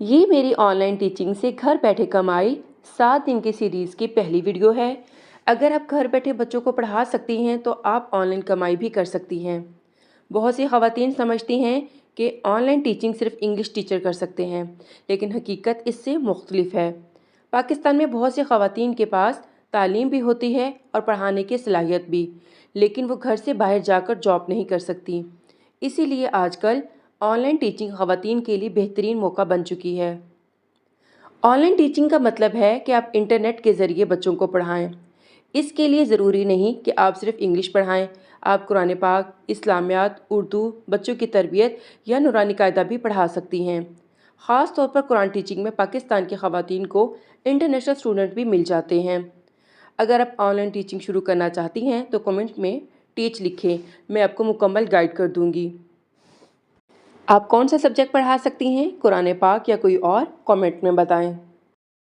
ये मेरी online teaching से घर बैठे कमाई 7 दिन की सीरीज़ की पहली वीडियो है। अगर आप घर बैठे बच्चों को पढ़ा सकती हैं तो आप ऑनलाइन कमाई भी कर सकती हैं। बहुत सी ख़वातीन समझती हैं कि ऑनलाइन टीचिंग सिर्फ इंग्लिश टीचर कर सकते हैं, लेकिन हकीकत इससे मुख्तलिफ है। पाकिस्तान में बहुत सी ख़वातीन के पास तालीम भी होती है और पढ़ाने की सलाहियत भी, लेकिन वो घर से बाहर जाकर जॉब नहीं कर सकती। इसीलिए आजकल ऑनलाइन टीचिंग ख़वातीन के लिए बेहतरीन मौका बन चुकी है। ऑनलाइन टीचिंग का मतलब है कि आप इंटरनेट के ज़रिए बच्चों को पढ़ाएं। इसके लिए ज़रूरी नहीं कि आप सिर्फ इंग्लिश पढ़ाएं, आप कुरान पाक, इस्लामियात, उर्दू, बच्चों की तरबियत या नूरानी कायदा भी पढ़ा सकती हैं। ख़ास तौर पर कुरान टीचिंग में पाकिस्तान की ख़वातीन को इंटरनेशनल स्टूडेंट भी मिल जाते हैं। अगर आप ऑनलाइन टीचिंग शुरू करना चाहती हैं तो कमेंट में टीच लिखें, मैं आपको मुकम्मल गाइड कर दूँगी। आप कौन सा सब्जेक्ट पढ़ा सकती हैं, कुरान पाक या कोई और, कमेंट में बताएं।